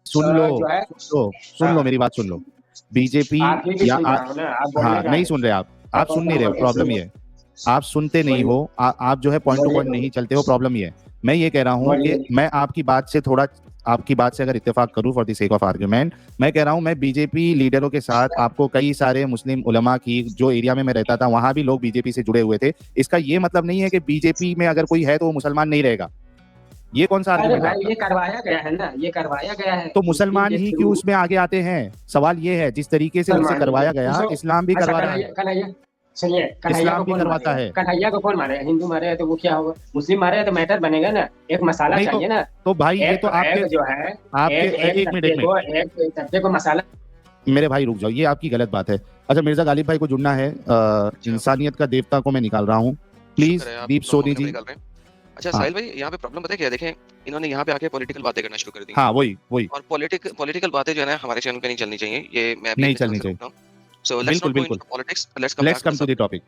सुन लो जो है सुन लो मेरी बात सुन लो। बीजेपी आप ही की या सुन रहा हूँ ना, आप बोलने हाँ का नहीं सुन रहे आप सुन नहीं रहे हो, प्रॉब्लम ये है आप सुनते नहीं हो, आप जो है पॉइंट टू पॉइंट नहीं चलते हो, प्रॉब्लम ये है। मैं ये कह रहा हूँ कि मैं आपकी बात से अगर इत्तेफाक करूं for the sake of argument, मैं कह रहा हूं मैं बीजेपी लीडरों के साथ आपको कई सारे मुस्लिम उलमा की, जो एरिया में मैं रहता था वहां भी लोग बीजेपी से जुड़े हुए थे। इसका ये मतलब नहीं है कि बीजेपी में अगर कोई है तो वो मुसलमान नहीं रहेगा। ये कौन सा अरे आर्ग्यूमेंट है भाई आपका? ये करवाया गया है ना, ये करवाया गया है तो मुसलमान के ही थ्रू। क्यों उसमें आगे आते हैं? सवाल ये है, जिस तरीके से उनसे करवाया गया इस्लाम भी अच्छा करवा रहा है। कन्हैया सुनिए, कन्हैया को इस्लाम भी कौन करवाता मारेगा? है। कन्हैया को कौन मारेगा? हिंदू मारेगा तो वो क्या होगा? मुस्लिम मारेगा तो मैटर बनेगा ना, एक मसाला नहीं चाहिए ना। तो भाई ये एक तो आपके एक जो है आपके एक एक एक तबके मिनट को एक तबके को मसाला। मेरे भाई रुक जाओ, ये आपकी गलत बात है। अच्छा मिर्जा गालिब भाई को जुड़ना है, इंसानियत का देवता को मैं निकाल रहा हूँ, प्लीज दीप सोनी जी। अच्छा साहिल भाई, यहाँ पे प्रॉब्लम पता है क्या? देखें, इन्होंने यहाँ पे आके पॉलिटिकल बातें करना शुरू कर दी। हाँ वही और पॉलिटिकल बातें जो है ना हमारे चैनल पे नहीं चलनी चाहिए, ये मैं नहीं चलनी चाहिए। So let's not go into politics, let's come to the topic.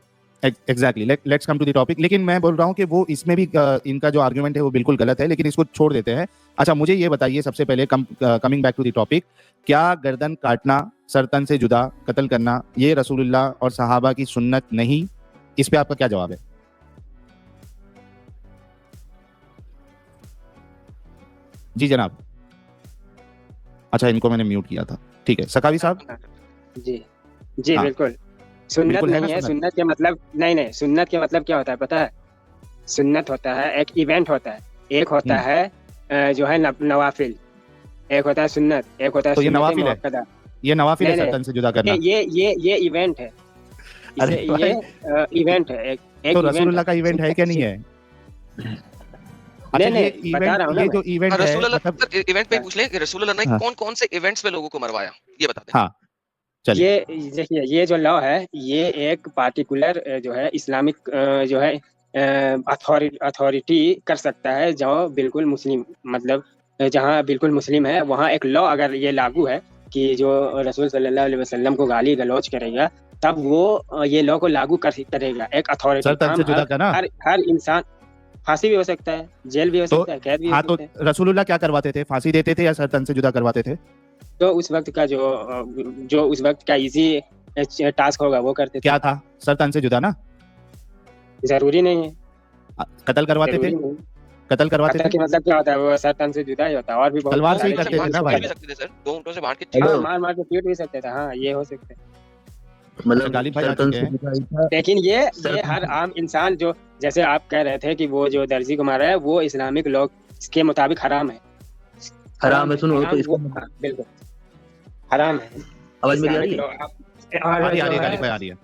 Exactly, let's come to the topic. लेकिन मैं बोल रहा हूँ कि वो इसमें भी इनका जो आर्गुमेंट है वो बिल्कुल गलत है, लेकिन इसको छोड़ देते हैं। अच्छा मुझे ये बताइए सबसे पहले, coming back to the topic, क्या गर्दन काटना, सर तन से जुदा, कत्ल करना, ये रसूलुल्लाह और सहाबा की सुन्नत नहीं? इस पे आपका क्या जवाब है? जी जनाब। अच्छा इनको मैंने म्यूट किया था, ठीक है। सकावी साहब। जी जी हाँ। बिल्कुल सुन्नत बिल्कुल नहीं है। सुन्नत के मतलब नहीं, सुन्नत के मतलब क्या होता है पता है? सुन्नत होता है एक इवेंट होता है, एक होता है जो है नवाफिल, एक होता है सुन्नत, एक होता है तो ये सुन्नत नवाफिल है, मुअक्कदा। ये नवाफिल है नहीं, सर तन से जुदा करना। ये इवेंट है, अरे इसे ये इवेंट है, एक तो इवेंट रसूलुल्लाह का इवेंट है क्या नहीं है? अच्छा नहीं, ये बता रहा हूँ इवेंट, ना ये जो इवेंट है मतलब इवेंट पे पूछ ले कि रसूलुल्लाह ने कौन-कौन से इवेंट्स पे लोगों को मरवाया, ये बता दे। हाँ चलिए। ये देखिए, ये जो लॉ है ये एक पार्टिकुलर जो है इस्लामिक जो है अथॉरिटी कर सकता है, जो बिल्कुल मुस्लिम, मतलब जहाँ बिल्कुल मुस्लिम है वहाँ एक लॉ अगर ये लागू है कि जो रसूल सल्लल्लाहु अलैहि वसल्लम को गाली गलौज करेगा, तब वो ये लॉ को लागू करेगा एक अथॉरिटी। सर तन से जुदा करना, हर इंसान, फांसी भी हो सकता है, जेल भी हो सकता है, कैद भी हो हाँ सकता है। तो रसूलुल्लाह क्या करवाते थे? फांसी देते थे या सर तन से जुदा करवाते थे? तो उस वक्त का जो उस वक्त का इजी टास्क होगा वो करते थे। क्या था? सर तन से जुदा ना? जरूरी नहीं है। कत्ल करवाते थे? कत्ल करवाते थे? के मतलब क्या होता है? वो सर तन से जुदा ही होता है, और भी बहुत तलवार से ही करते थे ना भाई? दो ऊँटों से बांट के मार के पीट भी सकते थे। हाँ ये हो सकता है, मतलब गालिब भाई आ चुके हैं। लेकिन ये हर आम इंसान, जो जैसे आप कह रहे थे कि वो जो दर्जी को मारा है वो इस्लामिक लॉ के मुताबिक हराम है। हराम है, सुनो तो इसको बिल्कुल हराम है। आवाज मेरी आ रही है? आ रही है गालिब भाई, आ रही है।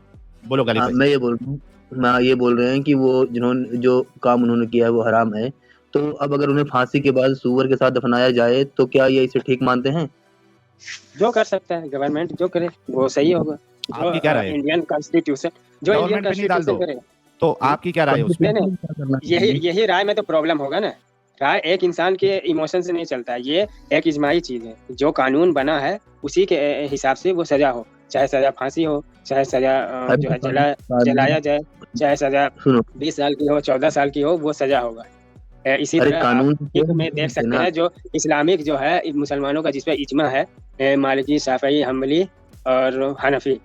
बोलो गालिब भाई। मैं ये बोल रहा हूँ, मैं ये बोल रहे हैं कि वो जिन्होंने जो काम उन्होंने किया है वो हराम है, तो अब अगर उन्हें फांसी के बाद सूअर के साथ दफनाया जाए तो क्या ये इसे ठीक मानते हैं? जो कर सकता है गवर्नमेंट, जो करे वो सही होगा। आपकी क्या राय है? इंडियन कॉन्स्टिट्यूशन, जो इंडियन कॉन्स्टिट्यूशन करे, तो आपकी क्या राय है उसमें? यही राय में तो प्रॉब्लम होगा ना। राय एक इंसान के इमोशन से नहीं चलता है, ये एक इजमाही चीज है। जो कानून बना है उसी के हिसाब से वो सजा हो, चाहे सजा फांसी हो, चाहे सजा जो है जलाया जाए, चाहे सजा 20 साल की हो, 14 साल की हो, वो सजा होगा। इसी तरह कानून में देख सकते हैं जो इस्लामिक जो है मुसलमानों का जिसपे इजमा है, मालिकी, शाफई, हम्बली और हनफी,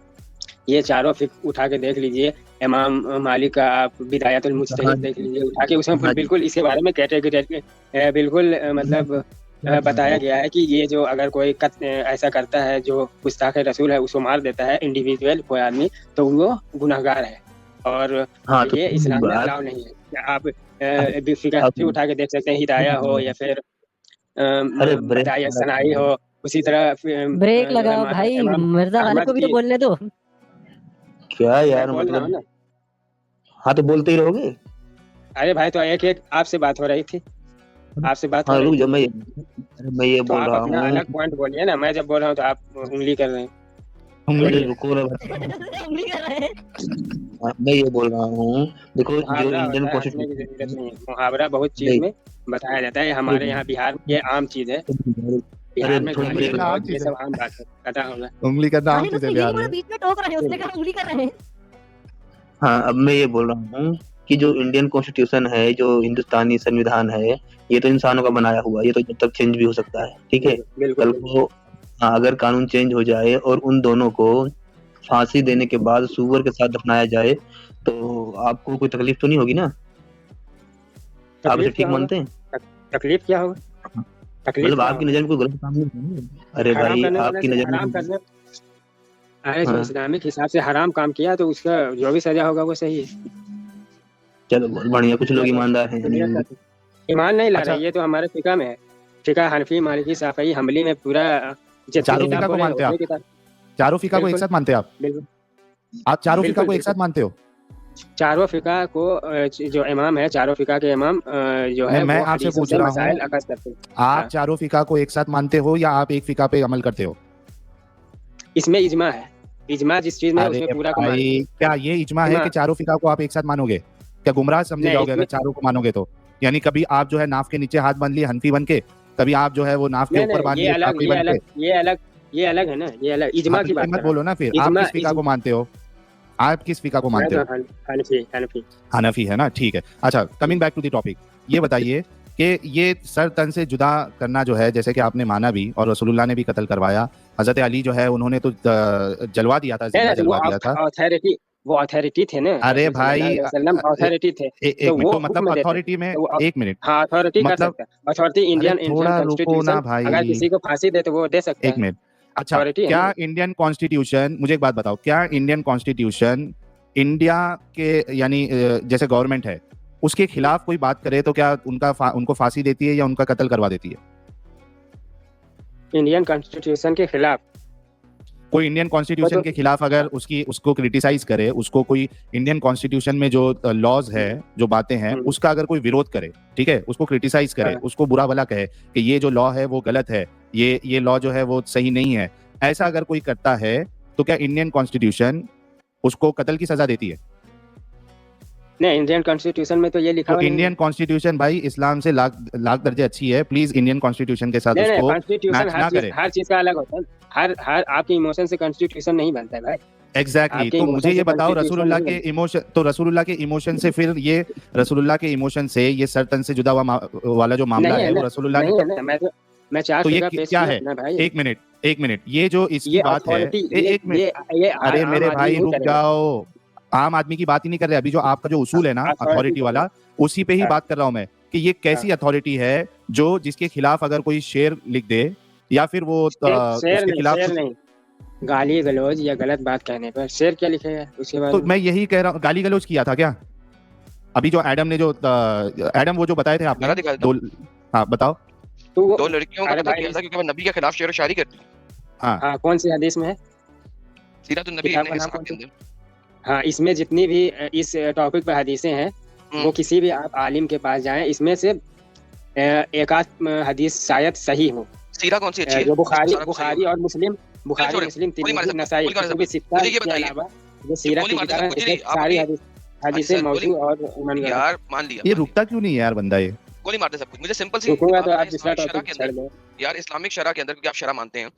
ये चारों फिक्र उठा के देख लीजिए। इमाम मालिक का आप बिदायतुल मुज्तहिद देख लीजिए उठा के, उसमें बिल्कुल इसके बारे में कैटेगरी बिल्कुल मतलब बताया गया है कि ये जो अगर कोई ऐसा करता है जो गुस्ताख रसूल है, उसको मार देता है इंडिविजुअल कोई आदमी, तो वो गुनहगार है। और ये इस्लाम में अलाउ नहीं है। आप फिक्र उठा के देख सकते हैं, हिदाया हो या फिर बताया सनाई हो, उसी तरह ब्रेक लगाओ भाई, मिर्जा गालिब को भी तो बोलने दो। क्या यार मतलब, हाँ तो बोलते ही रहोगे। अरे भाई तो एक एक आपसे बात हो रही थी, आपसे बात हो रही थी। मैं ये बोल रहा हूँ, अलग पॉइंट बोलिए ना। मैं जब बोल रहा हूँ तो आप उंगली कर रहे हैं। रुको ना, मैं ये बोल रहा हूँ, देखो जो इंडियन कॉन्स्टिट्यूशन, मुहावरा बहुत चीज में बताया जाता है। हमारे यहाँ बिहार में ये आम चीज है। बिहार में ये सब आम बात है, पता होगा। उंगली करना आम चीज है बिहार में। बीच में टोक रहे हैं, उसने कहा उंगली कर रहे हैं। हाँ अब मैं ये बोल रहा हूँ कि जो इंडियन कॉन्स्टिट्यूशन है, जो हिंदुस्तानी संविधान है, ये तो इंसानों का बनाया हुआ, ये तो जब तक चेंज भी हो सकता है, ठीक है। बिल्कुल कल को अगर कानून चेंज हो जाए और उन दोनों को फांसी देने के बाद सूअर के साथ दफनाया जाए, तो आपको कोई तकलीफ तो नहीं होगी ना? आप इसे ठीक मानते हैं? तकलीफ क्या होगा? तकलीफ मतलब क्या आपकी होगा? नजर में कोई गलत काम नहीं है? अरे हराम भाई, करने वाला आपकी से नजर हराम में करने, अरे जो हाँ, इस्लामिक हिसाब से हराम काम किया तो उसका जो भी सजा होगा वो सही है। चलो बहुत बढ़िया, कुछ लोग ईमानदार हैं। ईमान नहीं ला अच्छा। रहे, ये तो हमारे फिका में है। फिका हनफी, मालिकी, शाफई, हम्बली में पूरा जितने चारों किताब फिका को बोले मानते हैं उतने किताब। चारों फिका को एक बिल्कुल। साथ मानते हैं आप? बिल्कुल आप चारों फिका बिल्कुल को एक साथ बिल्कुल। मानते हो? चारों फिका को जो इमाम है, चारों फिका के इमाम जो है मैं वो आपसे हदीसों पूछ से रहा मसाइल हूँ, अखज़ करते हैं। आप हाँ। चारों फिका को एक साथ मानते हो या आप एक फिका पे अमल करते हो? इसमें इजमा है, इजमा जिस चीज में है, अरे उसमें पूरा को मानते भाई, हैं। क्या ये इजमा है इजमा कि चारों फिका को आप एक साथ मानोगे? क्या गुमराह समझे नहीं, जाओगे अगर इसमें चारों को मानोगे तो? यानी कभी आप जो है नाफ के नीचे हाथ बांध लिए हनफी बन के, कभी आप जो है वो नाफ के नहीं ऊपर नहीं, बांध ये लिए अलग, शाफी ये बन के। अलग, ये अलग, ये अलग है ना, ये अलग इजमा हाँ, की तो ये बात मत कर रहा बोलो ना फिर। हूँ। आप इजमा किस फिका को मानते हो? आप किस फिका को मानते हो? हनफी, हनफी। हनफी है ना, ठीक है। अच्छा, coming back to the topic, ये बताइए कि ये सर तन से जुदा करना जो है, जैसे कि आपने माना भी और रसूलुल्लाह ने भी कत्ल करवाया, हजरत अली जो है उन्होंने तो जलवा दिया था, जिंदा नहीं, जलवा दिया था। वो अथॉरिटी थे ना, अरे रसूल भाई, सल्लल्लाहु अलैहि वसल्लम अथॉरिटी थे, एक तो मिनट, वो तो मतलब हुक्म देते थे। अथॉरिटी में, तो वो एक मिनट, हाँ, अथॉरिटी कर मतलब सकता है, अथॉरिटी अरे इंडियन थोड़ा रुको ना कॉन्स्टिट्यूशन अगर भाई, किसी को फांसी दे तो वो दे सकता एक है, मिनट। अच्छा, अथॉरिटी है क्या ना। इंडियन कॉन्स्टिट्यूशन, मुझे एक बात बताओ, क्या इंडियन कॉन्स्टिट्यूशन इंडिया के यानी जैसे गवर्नमेंट है उसके खिलाफ कोई बात करे तो क्या उनको फांसी देती है या उनका कत्ल करवा देती है? इंडियन कॉन्स्टिट्यूशन के खिलाफ कोई इंडियन कॉन्स्टिट्यूशन के खिलाफ अगर उसको क्रिटिसाइज करे, उसको कोई इंडियन कॉन्स्टिट्यूशन में जो लॉज है, जो बातें हैं, उसका अगर कोई विरोध करे, ठीक है, उसको क्रिटिसाइज करे, उसको बुरा भला कहे कि ये जो लॉ है वो गलत है, ये लॉ जो है वो सही नहीं है, ऐसा अगर कोई करता है तो क्या इंडियन कॉन्स्टिट्यूशन उसको कत्ल की सजा देती है? नहीं, इंडियन कॉन्स्टिट्यूशन में तो ये लिखा तो हुआ नहीं इंडियन है। कॉन्स्टिट्यूशन भाई इस्लाम से लाख लाख दर्जे अच्छी है, प्लीज इंडियन कॉन्स्टिट्यूशन के साथ नहीं नहीं, उसको कॉन्स्टिट्यूशन मैच ना करे। हर चीज का अलग होता है। हर आपके इमोशन से कॉन्स्टिट्यूशन नहीं बनता है भाई। एग्जैक्टली आपके तो मुझे इमोशन ये से बताओ, कॉन्स्टिट्यूशन रसूलुल्लाह नहीं के बनता। इमोशन, तो रसूलुल्लाह के इमोशन से फिर ये रसूलुल्लाह के इमोशन से ये सर तन से जुदा वाला जो मामला नहीं है है वो ना, रसूलुल्लाह नहीं ने, है ना, मैं चार तो ये फिगर पेश क्या किया है? ना भाई। एक मिनट, ये जो इसकी ये बात है, अथॉरिटी, एक मिनट, ये अरे आम मेरे आदमी भाई नहीं रुक करेगा। जाओ, आम आदमी की बात ही नहीं कर रहे अभी, जो आपका जो उसूल है ना अथॉरिटी अथॉरिटी वाला, उसी पे ही बात कर रहा हूं मैं कि ये कैसी अथॉरिटी है जो जिसके खिलाफ अगर कोई शेर लिख दे या फिर वो उसके खिलाफ शेर कुछ, नहीं, गाली गलौज या गलत बात कहने पर शेर क्या लिखेगा उसके बाद तो मैं यही कह रहा हूँ, गाली गलौज किया था क्या अभी जो एडम ने, जो एडम वो जो बताए थे आपने गाना दिखा देता दो, हाँ बताओ। तो वो दो लड़कियों का अरे कत्ल भाई, किया था क्योंकि वो नबी के खिलाफ शेर व शायरी करती थी। हाँ, कौन सी हदीस में है? सीरतुन नबी किताब इब्न का नाम इसहाक कौन के सा? अंदर। हाँ, इसमें जितनी भी इस टॉपिक पर हदीसें हैं वो किसी भी आप आलिम के पास जाएं, इसमें से एक आध हदीस शायद सही हो। सीरा कौन सी अच्छी है? जो बुखारी सारा कुछ सही बुखारी होगा। और मुस्लिम, बुखारी छोड़े, मुस्लिम, गोली मारे तिरमिजी, सबको, नसाई, गोली मारे कुतुब सबको। सित्ता मुझे ये के बताइए, अलावा जो सीरत गोली की मारते किताब है सब कुछ इसमें नहीं, आप सारी अपनी हदीसें अच्छा, मौजूद और उन्होंने यार मान लिया, ये मान रुकता क्यों नहीं है यार बंदा ये? लिया। गोली मारते सब कुछ। मुझे सिंपल सी रुकूंगा तो बात आप है, दूसरा इस्लामिक शरा टॉपिक के छेड़ अंदर, दो। यार इस्लामिक शरा के अंदर, क्योंकि आप शरा मानते हैं,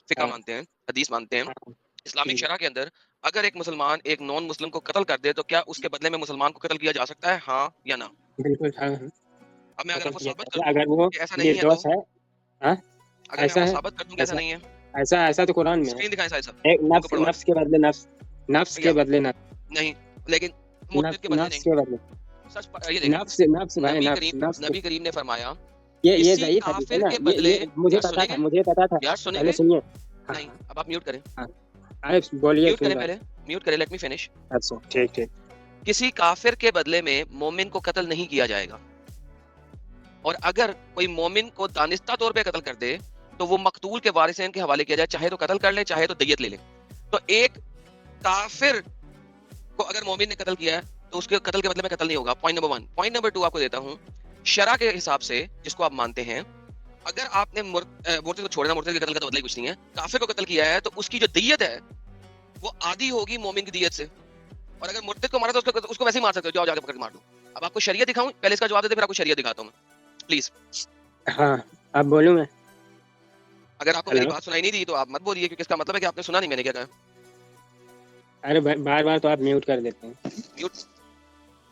फिका हाँ, मानते हैं, हदीस मानते हैं, हाँ, इस्लामिक शरा के अंदर अगर एक मुसलमान एक नॉन मुस्लिम को कत्ल कर दे तो क्या उसके बदले में मुसलमान को कत्ल किया जा सकता है, हाँ या ना? बिल्कुल, हाँ, हाँ, अब मैं अगर कत्ल आपको किया साबित जाता कर है दूं अगर वो कि ऐसा नहीं है, निर्दोष तो है। हाँ, अगर मैं ऐसा आपको है, साबित कर दूं कि ऐसा ऐसा नहीं है, ऐसा तो कुरान में है। स्क्रीन दिखाएं साहब, एक उनको नफ्स पढ़वा नफ्स के बदले नफ्स, नफ्स के बदले नफ्स, नहीं, लेकिन मुर्तद के बदले नफ्स नहीं। के बदले ये देखिए, नफ्स, नफ्स भाई, नफ्स। नबी करीम ने फरमाया, ये किसी ज़ईफ़ हदीस है काफिर ना, के बदले, ये मुझे यार पता था, सुनेंगे, मुझे पता था। यार पहले सुनेंगे, सुनिए। हाँ, नहीं, अब आप म्यूट करें, हाँ, अरे बोलिए, म्यूट सुन करें, रहा पहले म्यूट करें, लेट मी फिनिश। हूँ। अच्छा, ठीक ठीक। किसी काफिर के बदले में मोमिन को कत्ल नहीं किया जाएगा, और अगर कोई मोमिन को दानिस्ता तौर पे कत्ल कर दे तो वो मकतूल के वारिसैन के हवाले किया जाए, चाहे तो कत्ल कर ले, चाहे तो दियत ले ले। तो एक काफिर को अगर मोमिन ने कत्ल किया है तो उसके कत्ल के बदले में कत्ल नहीं होगा। Point number 1। पॉइंट नंबर 2 आपको देता हूं, शरा के हिसाब से जिसको आप मानते हैं, अगर आपने मुर्तद को छोड़ना, मुर्तद के कत्ल का तो बदला ही कुछ नहीं है, काफिर को कत्ल किया है तो उसकी जो दियत है वो आधी होगी मोमिन की दियत से, और अगर मुर्तद को मारा तो उसको वैसे ही मार सकते हो, जाओ जाके पकड़ के मार दो। अब आपको शरीयत दिखाऊं, पहले इसका जवाब देते फिर आपको शरीयत दिखाता हूं मैं, प्लीज। हाँ, अब बोलूं मैं? अगर आपको मेरी बात सुनाई नहीं दी तो आप मत बोलिए, क्योंकि इसका मतलब है कि आपने सुना नहीं मैंने क्या कहा। अरे बार बार तो आप म्यूट कर देते हैं। म्यूट,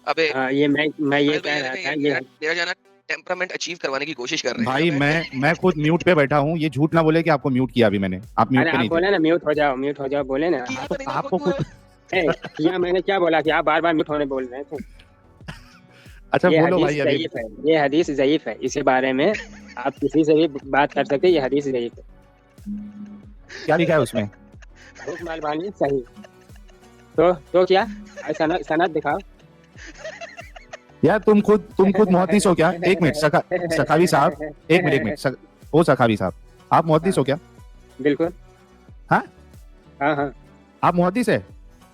अबे ये मैं ये साहिल कह भाई रहा देखें, था ये ये मेरा जाना टेम्परामेंट अचीव करवाने की कोशिश कर रहे हैं भाई मैं खुद म्यूट पे बैठा हूँ, ये झूठ ना बोले कि आपको म्यूट किया अभी मैंने, आप म्यूट अरे पे आप नहीं थे। बोले ना म्यूट हो जाओ बोले ना। किया आप, तो नहीं था आपको खुद खुद किया मैंने क्या बोला कि आप बार बार म्यूट होने बोल रहे थे। अच्छा ये बोलो हदीस भाई अभी। ज़ईफ है, ये हदीस ज़ईफ है, इसके बारे में आप किसी से भी बात कर सकते हैं, ये हदीस ज़ईफ है। क्या लिखा है उसमें? हुक्म अलबानी सही। तो क्या सनद दिखाओ। यार तुम खुद मुहद्दिस हो क्या? एक मिनट सखावी साहब, एक मिनट ओ सखावी साहब, आप मुहद्दिस हो क्या? बिल्कुल। हाँ? हाँ आप मुहद्दिस है?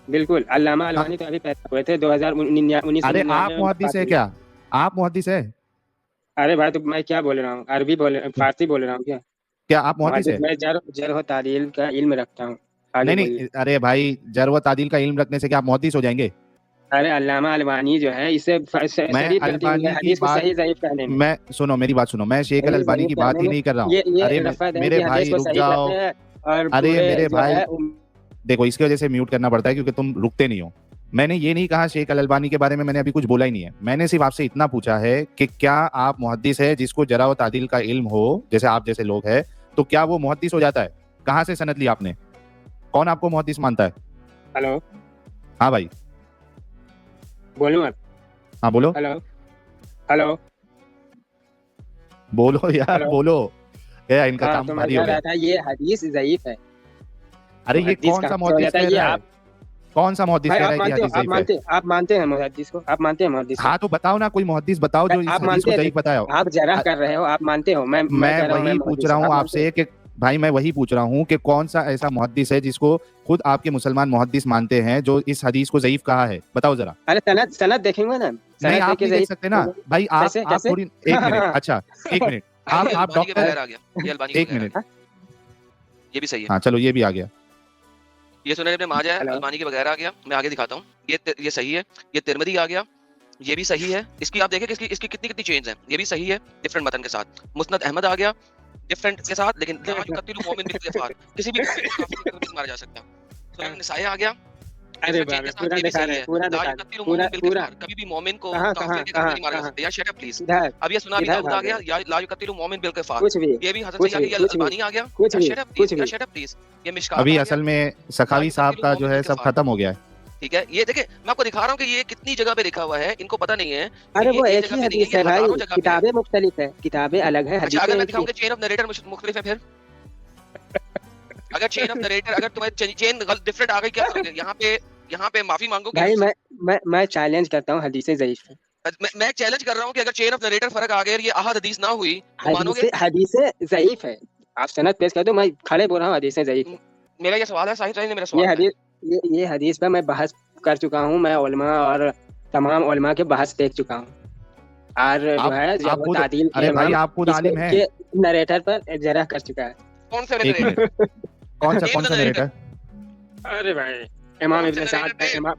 बिल्कुल। अल्लामा अलवानी तो अभी पैदा हुए थे 2019। अरे आप मुहद्दिस है क्या? आप मुहद्दिस है? अरे भाई तो मैं क्या बोल रहा हूँ, फारसी बोल रहा हूँ क्या आप मुहद्दिस है? मैं जरह तादील का इल्म रखता हूँ। आगे नहीं बोलिए। अरे भाई जरव तादील का इल्म रखने से क्या आप मुहद्दिस हो जाएंगे? अरे अल्लामा अलबानी जो है इसे मैं शरीफ करती अलबानी है की हदीस को बात, सही ज़ईफ कहने में। मैं सुनो मेरी बात सुनो, मैं शेख अल सही अलबानी ज़ईफ की बात कहने ही में नहीं कर रहा हूँ। ये अरे रफ़त है मेरे कि हदीस भाई को रुक सही जाओ। करते हैं और अरे पूरे मेरे जो भाई है देखो इसकी वजह से म्यूट करना पड़ता है क्योंकि तुम रुकते नहीं हो। मैंने ये नहीं कहा शेख अल अलबानी के बारे में, मैंने अभी कुछ बोला ही नहीं है। मैंने सिर्फ आपसे इतना पूछा है कि क्या आप मुहद्दिस है जिसको जरा व तादील का इल्म हो, जैसे आप जैसे लोग हैं, तो क्या वो मुहद्दिस हो जाता है? कहाँ से सनद ली आपने? कौन आपको मुहद्दिस मानता है? हेलो हाँ भाई बोलूँ अब? हाँ बोलो हेलो बोलो यार हेलो। बोलो। क्या इनका हाँ काम तो मैं भारी कह हो गया। रहा था ये हदीस ज़ईफ है। अरे ये मुहद्दिस कौन सा कहाँ से हो मुहद्दिस जाता है कह ये रहा है? आप? कौन सा मुहद्दिस भाई कह आप रहा है कि मानते हो, हदीस ज़ईफ है? आप मानते हैं मुहद्दिस को? आप मानते हैं मुहद्दिस को? हाँ तो बताओ ना, कोई मुहद्दिस बताओ जो इस आप हदीस मानते को हैं? ज़ईफ बताया हो। आप जरह कर रहे हो, आप मानते हो? मैं मैं कह रहा हूँ मैं वही पूछ मुहद्दिस रहा हूँ, हूँ आप मानते हो? आपसे कि भाई मैं वही पूछ रहा हूँ कि कौन सा ऐसा मुहद्दिस है जिसको खुद आपके मुसलमान मुहद्दिस मानते हैं जो इस हदीस को ज़ईफ कहा है? बताओ जरा। अरे सनद देखेंगे ना, नहीं सनद आप देख के नहीं देख ज़ईफ सकते ना भाई, आप कैसे? थोड़ी एक मिनट। अच्छा एक मिनट, भाई, ये आप अलबानी के डॉक्टर, बगैर आ गया, ये अलबानी के एक बगैर आ मिनट। गया। ये भी सही है। हाँ चलो ये भी आ गया। ये सुनने में माजा है, हेलो। अलबानी के बगैर आ गया। मैं आगे दिखाता हूँ। ये सही है। ये तिरमिज़ी आ गया, ये भी सही है। इसकी आप देखें कि इसकी कितनी चेंज है। ये भी सही है डिफरेंट मतन के साथ। मुस्नद अहमद आ गया डिफरेंट के साथ, लेकिन ला युक़त्तिलु मोमिन बिल-कुफ़ार, किसी भी काफिर को नहीं मारा जा सकता। सुनन निसाई आ गया। अरे different बाप रे, change के साथ पूरा ये भी दिखा सही रहे है। हैं, पूरा ला दिखा युक़त्तिलु पूरा मोमिन बिल पूरा कुफ़ार, कभी भी मोमिन को कहाँ काफिर के कहाँ कारण नहीं मारा जा कहाँ सकता। यार शट अप प्लीज। इधर अब ये सुना अभी इधर दाऊद आ भाग गया, रहे या ला युक़त्तिलु मोमिन बिल कुफ़ार। कुछ भी ये भी हसन कुछ से भी आगे, कुछ भी अलबानी आ गया। कुछ यार भी शट अप कुछ प्लीज, भी यार शट अप प्लीज। ये मिशकात अभी आ असल गया। में सखावी साहब का जो है सब खत्म हो गया है। ठीक है, ये देखें मैं आपको दिखा रहा हूँ कि ये कितनी जगह पे लिखा हुआ है, इनको पता नहीं है। अरे ये वो एक एक जगह ही पे नहीं है, हदीस ये है भाई, हजारों जगह पे है। किताबें मुख्तलिफ है, किताबें अलग है, अच्छा हदीसें अगर मैं एक ही दिखाऊं कि चेन ऑफ नरेटर मुख्तलिफ है, फिर अगर चेन ऑफ नरेटर, अगर तुम्हें चेन डिफरेंट आ गई, क्या करोगे? यहाँ पे माफी मांगोगे भाई मुझसे? मैं चैलेंज करता हूँ, हदीसें ज़ईफ है। मैं चैलेंज कर रहा हूँ कि अगर चेन ऑफ नरेटर फर्क आ गया और ये अहद हदीस ना हुई तो मानोगे? हदीसें ज़ईफ है। आप सनद पेश कर दो, मैं खड़े बोल रहा हूँ हदीसें ज़ईफ है। मेरा ये सवाल है, साहिल ने मेरा ये सवाल है। हदीस ये हदीस पर मैं बहस कर चुका हूँ, मैं उलमा और तमाम उलमा के बहस देख चुका हूँ। और जो है आप वो खुद, तादील के अरे भाई इमाम आप खुद आलिम हैं। के नरेटर पर जरह कर चुका है। कौन से एक नरेटर? मिनट, कौन सा Name the नरेटर? अरे भाई इमाम कौन इब्न सा साद narrator इमाम।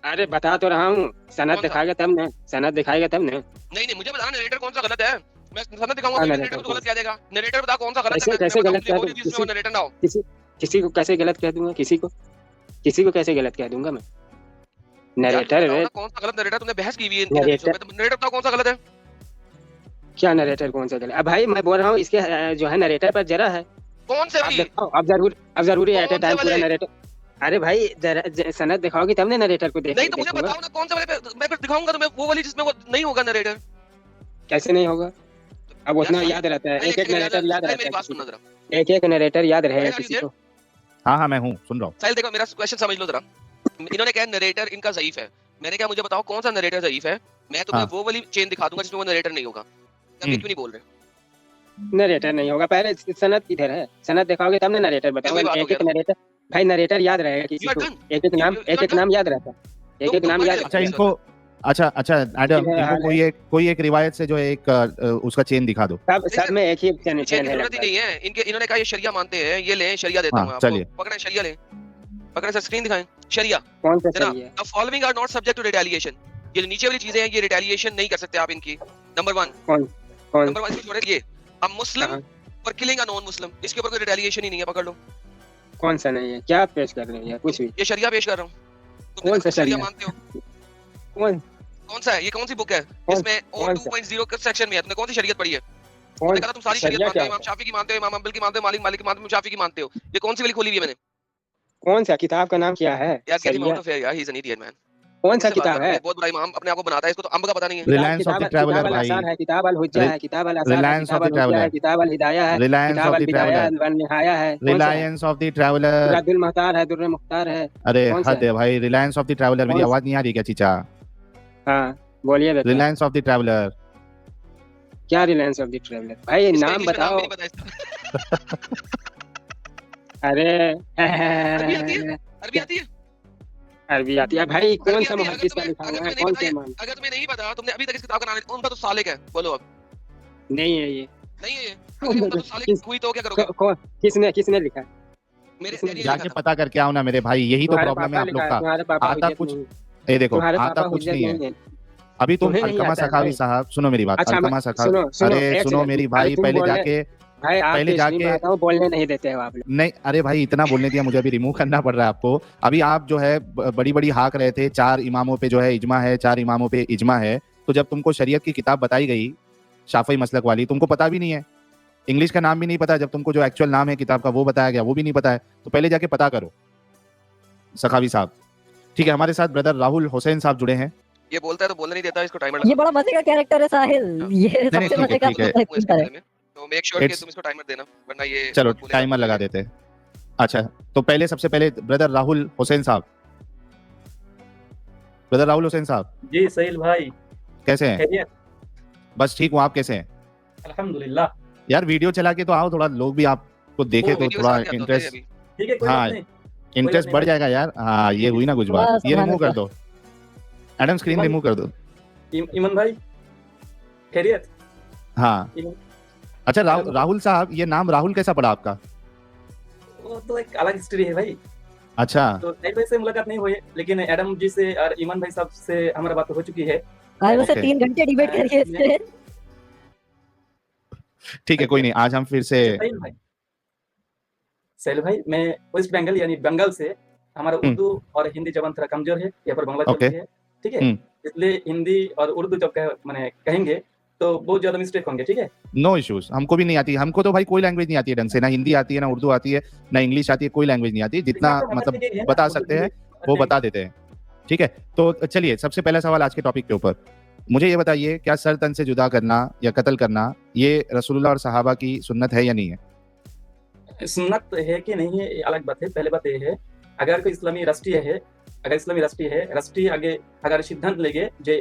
अरे बता तो रहा हूँ, सनद कौन सा? दिखाएगा तब ने, सनद दिखाएगा तब ने। नहीं मुझे बताना नरेटर कौन सा गलत है। मैं सनद दिखाऊंगा हाँ, तो narrator नरेटर को गलत क्या देगा? नरेटर बता कौन सा गलत कैसे है। कैसे गलत कह दूं? जिसमें वो नरेटर ना हो। किसी को कैसे गलत कह दूंगा? किसी को कैसे गलत कह दूंगा मैं? नरेटर यार, कौन सा गलत नरेटर? तुमने बहस की हुई है इन Narrator- हदीसों पे, तो नरेटर बताओ कौन सा गलत है। क्या नरेटर कौन सा गलत? अब भाई मैं बोल रहा हूँ इसके जो है नरेटर पर जरा है। कौन से आप वाली? दिखाओ, अब जरूरी है एट ए कौन से टाइम पूरा वाले? नरेटर। अरे भाई सनद दिखाओगी तब ने नरेटर को नहीं तो मुझे देखूंगा। बताओ ना कौन सा वाले पे मैं फिर दिखाऊंगा तुम्हें वो वाली जिसमें वो नहीं होगा नरेटर। कैसे नहीं होगा? अब उतना यार, याद रहता है, एक एक नरेटर याद रहता मेरी है बात किसी सुनना को। जरा। एक एक नरेटर याद रहेगा Where are किसी you को। हाँ हाँ मैं हूँ, सुन रहा हूँ। साहिल देखो मेरा क्वेश्चन समझ लो जरा। इन्होंने कहा नरेटर इनका ज़ईफ है। मैंने कहा मुझे बताओ कौन सा नरेटर ज़ईफ है। मैं तुम्हें हाँ। वो वाली चेन दिखा दूंगा जिसमें वो नरेटर नहीं होगा। अभी क्यों नहीं बोल रहे? नरेटर नहीं होगा, पहले सनद किधर है? सनद दिखाओगे तब ने नरेटर बताऊंगा। बात हो एक एक गया। नरेटर भाई, नरेटर याद रहेगा किसी You are को। done. एक एक नाम याद रहता है। एक नाम याद अच्छा रहता है। इनको, अच्छा एडम, ठीक है, इनको कोई एक रिवायत से जो है एक उसका चेन दिखा दो। सब में एक ही चैन चेन की है जरूरत ही लगभग। नहीं है। इन्होंने कहा ये शरिया मानते हैं, ये लें शरिया देता हाँ, हूं आपको। चलिए। पकड़ें शरिया लें। पकड़ें सर, स्क्रीन दिखाएं। शरिया कौन सा जनाब, सही है? The following are not subject to retaliation. ये जो नीचे वाली चीजें हैं ये रिटेलिएशन नहीं कर सकते आप इनकी। नंबर 1 कौन नंबर 1 छोड़े ये अ मुस्लिम हाँ। For killing a non Muslim, इसके ऊपर कोई रिटेलिएशन ही नहीं है। पकड़ लो। कौन सा नहीं है? क्या पेश कर रहे हैं? कुछ भी ये शरिया पेश कर रहा हूं। तुम कौन सा शरिया शरिया? मानते हो? कौन कौन सा है ये, कौन सी बुक है इसमें कौन सा? 2.0 के सेक्शन में है? तुमने कौन सी शरीयत पढ़ी है? कौन तुमने कहा तुम सारी शरीयत शरिया मानते क्या हो, इमाम शाफी की मानते हो, इमाम अम्बल की मानते हो, मालिक की मानते हो, इमाम शाफी की मानते हो। ये कौन सी वाली खोली हुई है मैंने? कौन सा किताब का नाम क्या है? यार गेट हिम शरिया आउट ऑफ हियर यार, he is an idiot man. कौन सा मुझसे बात किताब कर, है? एक बहुत बड़ा इमाम अपने आप को बनाता है, इसको तो अंब का पता नहीं है। रिलायंस ऑफ द ट्रैवलर किताब अल भाई, आसार है, किताब अल हुज्जा है, किताब अल आसार है, रिलायंस ऑफ किताब द अल हुज्जा है, ट्रैवलर, किताब अल हिदाया है, रिलायंस किताब ऑफ अल द बिदाया ट्रैवलर, व निहाया है। कौन सा है? Reliance of the traveller. Raddul Mukhtar है, दुर्र मुख्तार है। अरे कौन सा हद है भाई, रिलायंस ऑफ द ट्रैवलर। मेरी कौन सा? आवाज नहीं आ रही क्या चीचा? हाँ बोलिए बेटा, रिलायंस ऑफ द ट्रैवलर। क्या रिलायंस ऑफ द ट्रैवलर? भाई इसका नाम इंग्लिश में नाम बताओ। भी नहीं पता इसका। अरे अरबी आती है? अरबी आती है? अरबी आती है भाई? कौन अरबी सा आती है? मुहद्दिस का लिखा अगर हुआ है? तुम्हें कौन नहीं से पता, इमाम? अगर तुम्हें नहीं पता, तुमने अभी तक इस किताब का नाम, उनका तो सालिक है, बोलो अब। नहीं है ये। नहीं है ये, अगर उनका तो सालिक हुई तो क्या करोगे? किसने लिखा है? मेरे किसने डैडी ने जाके लिखा था। पता करके आओ ना मेरे भाई, यही तो तुम्हारे प्रॉब्लम है पापा आप लोग लिखा है, का। तुम्हारे पापा आता हुज्जत कुछ, नहीं, ये देखो तुम्हारे आता पापा कुछ हुज्जत नहीं है। नहीं है। अभी तुम तुम्हें नहीं अलकमा आता है सखावी भाई। साहब, सुनो मेरी बात, अच्छा अलकमा सखावी, सुनो अरे एक सुनो सेकंड। मेरी अरे भाई, तुम पहले बोलने, जाके, भाई आप पहले स्ट्रीम जाके, आता हो, बोलने नहीं देते हो आप लोग। नहीं अरे भाई इतना बोलने दिया, मुझे अभी रिमूव करना पड़ रहा है आपको। अभी आप जो है बड़ी बड़ी हाक रहे थे, 4 इमामों पे जो है इजमा है, 4 इमामों पे इजमा है। तो जब तुमको शरीयत की किताब बताई गई शाफई मसलक वाली, तुमको पता भी नहीं है, इंग्लिश का नाम भी नहीं पता। जब तुमको जो एक्चुअल नाम है किताब का वो बताया गया, वो भी नहीं पता है। तो पहले जाके पता करो सखावी साहब। ठीक है, हमारे साथ ब्रदर राहुल हुसैन साहब जुड़े हैं। ये बोलता है तो बोलने नहीं देता, इसको टाइमर ये लगा। बड़ा मजे का कैरेक्टर है साहिल, ये नहीं, सबसे ठीक है, मजे का ठीक है। वो इसके है। बारे में तो मेक श्योर कि It's- तुम इसको टाइमर देना, वरना ये चलो बोलेगा टाइमर तो लगा बोलेगा। देते हैं। अच्छा, तो पहले सबसे पहले ब्रदर राहुल हुसैन साहब, ब्रदर राहुल हुसैन साहब जी सहील भाई, कैसे हैं? खैरियत? बस ठीक हूँ, आप कैसे हैं? अल्हम्दुलिल्लाह। यार वीडियो चला के तो आओ, थोड़ा लोग भी आपको देखे वो तो वीडियो थोड़ा साथ ही आता होता है इंटरेस्ट, अभी। ठीक है, कोई हाँ, बात नहीं। इंटरेस्ट नहीं बढ़ भाई। जाएगा यार। हाँ, ये हुई ना कुछ बात। बस, ये रिमूव कर सुभान दो, एडम स्क्रीन भाई। रिमूव कर दो। इमन भाई खैरियत? हाँ, इमन- अच्छा राहुल साहब, ये नाम राहुल कैसा पड़ा आपका? वो तो एक अलग हिस्ट्री है भाई। अच्छा, तो सहील भाई से मुलाकात नहीं हुई है, लेकिन एडम जी से और इमन भाई साहब से हमारा बात हो चुकी है। आज उसे Okay. 3 घंटे डिबेट करिए इससे। ठीक है, कोई नहीं, आज हम फिर से सहील भाई, मैं वेस्ट बंगाल यानी बंगाल से, हमारा उर्दू और हिंदी जबान थोड़ा कमजोर है, यहाँ पर बांग्ला चलती है, ठीक है? इसलिए हिंदी और उर्दू जब मैंने कहेंगे तो बहुत ज्यादा मिस्टेक होंगे, ठीक है? नो इश्यूज, हमको भी नहीं आती, हमको तो भाई कोई लैंग्वेज नहीं आती है ढंग से, ना हिंदी आती है, ना उर्दू आती है, ना इंग्लिश आती है, कोई लैंग्वेज नहीं आती। जितना मतलब बता सकते हैं वो बता देते हैं, ठीक है? तो चलिए, सबसे पहला सवाल आज के टॉपिक के ऊपर, मुझे ये बताइए, क्या सर तन से जुदा करना या कत्ल करना ये रसूलुल्लाह और सहाबा की सुन्नत है या नहीं है? सुन्नत है कि नहीं है ये अलग बात है। पहले बात ये है, अगर कोई इस्लामी राष्ट्रीय है, राष्ट्रीय आगे अगर सिद्धांत लेंगे जे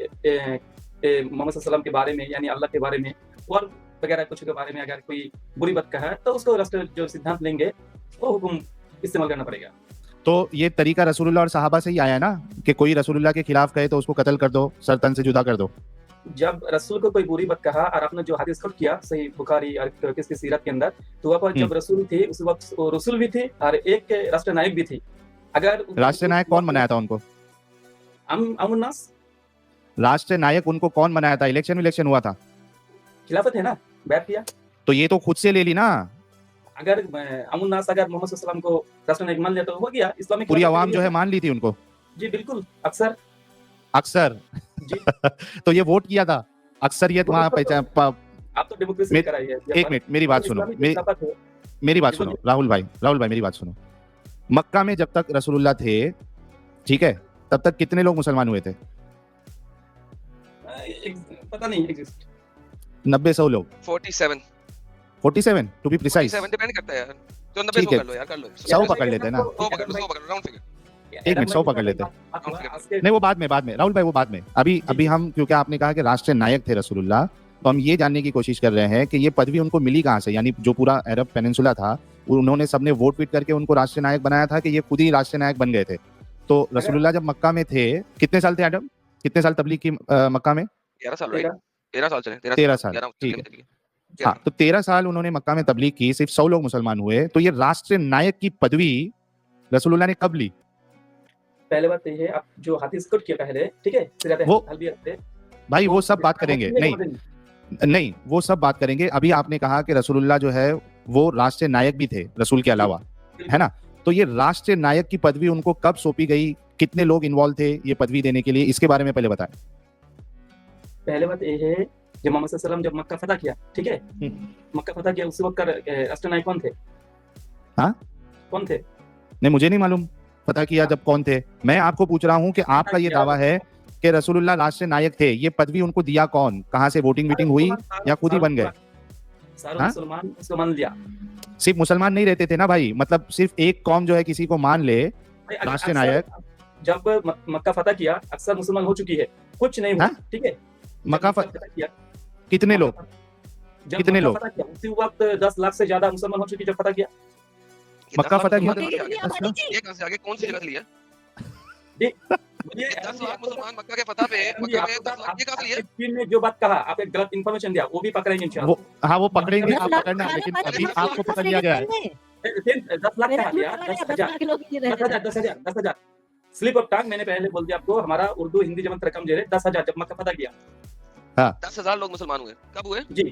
मोहम्मद सल्लल्लाहु के बारे में यानी अल्लाह के बारे में और वगैरह कुछ के बारे में अगर कोई बुरी बात कहा तो उसको राष्ट्र जो सिद्धांत लेंगे वो हुक्म इस्तेमाल करना पड़ेगा। तो ये तरीका रसूलुल्लाह और सहाबा से ही आया ना, कि कोई रसूलुल्लाह के खिलाफ कहे तो उसको कत्ल कर दो, सर तन से जुदा कर दो। जब रसूल को कोई बुरी बात कहा और आपने जो हदीस कोट किया सही बुखारी और किसकी सीरत के अंदर, तो वहाँ पर जब रसूल थे उस वक्त वो रसूल भी थे और एक राष्ट्र नायक भी थे। अगर राष्ट्र नायक कौन बनाया था उनको? अमुन्नास राष्ट्र नायक उनको कौन बनाया था? इलेक्शन हुआ था, खिलाफत है ना, बैठ किया। तो ये तो खुद से ले ली ना। अगर अमुन्नास अगर मोहम्मद सल्लल्लाहु को राष्ट्र नायक मान लिया तो हो गया इस्लामिक। पूरी आवाम जो है मान ली थी उनको। जी बिल्कुल, अक्सर जी। तो ये वोट किया था, अक्सरियत वहाँ पहचान। आप तो डेमोक्रेसी कराइए। एक मिनट, मेरी बात सुनो, मेरी बात सुनो राहुल भाई, मेरी बात सुनो। मक्का में जब तक रसूलुल्लाह थे, ठीक है, तब तक कितने लोग मुसलमान हुए थे? पता नहीं, 90-100 लोग। 47 टू बी प्रिसाइज। 47 डिपेंड करता है यार, तो 90 ठीक है, कर लो यार, कर लो 100 पकड़ लेते हैं ना। 100 पकड़ लो, राउंड फिगर। एक मिनट, 100 पकड़ लेते हैं। नहीं, वो बाद में राहुल भाई, वो बाद में। अभी हम, क्योंकि आपने कहा कि राष्ट्रीय नायक थे रसूलुल्लाह, तो हम ये जानने की कोशिश कर रहे हैं कि ये पदवी उनको मिली कहाँ से, यानी जो पूरा अरब पेनिनसुला था उन्होंने सबने वोट पीट करके उनको राष्ट्रीय नायक बनाया था कि ये खुद ही राष्ट्रीय नायक बन गए थे? तो रसूलुल्लाह जब मक्का में थे, कितने साल थे एडम? कितने साल तबलीग की मक्का में? 11 साल, राइट? 13 साल चले, 13 साल, ठीक है। हाँ, तो 13 साल उन्होंने मक्का में तबलीग की, सिर्फ 100 लोग मुसलमान हुए। तो ये राष्ट्रीय नायक की पदवी रसूलुल्लाह ने कब ली? पहले बात ये है, आप जो हदीस कोट किया पहले, ठीक है, वो भाई वो सब बात करेंगे, नहीं वो सब बात करेंगे। अभी आपने कहा कि रसूलुल्लाह जो है वो राष्ट्रीय नायक भी थे रसूल के अलावा, है ना? तो ये राष्ट्रीय नायक की पदवी उनको कब सौंपी गई, कितने लोग इन्वॉल्व थे ये पदवी देने के लिए, इसके बारे में पहले बताएं। पहले बात ये है जब मोहम्मद सल्लल्लाहु अलैहि वसल्लम जब मक्का फतह किया, ठीक है, मक्का फतह किया उस वक्त का राष्ट्रनायक कौन थे? हाँ? कौन थे? नहीं, मुझे नहीं मालूम पता किया जब कौन थे। मैं आपको पूछ रहा हूँ कि आपका ये दावा है कि रसूलुल्लाह राष्ट्र नायक थे, ये पदवी उनको दिया कौन? कहाँ से वोटिंग वीटिंग हुई या खुद ही बन गए? सारे हाँ? मुसलमान उसको मान लिया। सिर्फ मुसलमान नहीं रहते थे ना भाई, मतलब सिर्फ एक कौम जो है किसी को मान ले भाई, राष्ट्र अक्सर नायक। जब मक्का फतह किया अक्सर मुसलमान हो चुकी है, कुछ नहीं हुआ, हाँ? ठीक है। जब मक्का फतह किया, कितने लोग? जब कितने मक्का लोग? फतह किया उसी वक्त 10 लाख से ज्यादा मुसलमान हो चुकी जब फतह किया। मक्का फतह किया? ये कहां से आगे कौन सी जगह लिया? ये 10 लाख मुसलमान मक्का के फतह पे मक्का में 10 लाख ये कहां से लिया? आपने ने जो बात कहा, आप एक गलत इंफॉर्मेशन दिया, वो भी पकड़ेंगे इंशाल्लाह। वो हाँ वो पकड़ेंगे, आप 10 लाख पकड़ना, लेकिन खाने अभी पाने आपको पकड़ लिया गया है। 10 लाख कहा गया? 10,000 स्लिप ऑफ टंग मैंने पहले बोल दिया आपको, हमारा उर्दू हिंदी जमत रकम जे 10,000 जब मक्का फतह किया। 10,000 लोग मुसलमान हुए। कब हुए? जी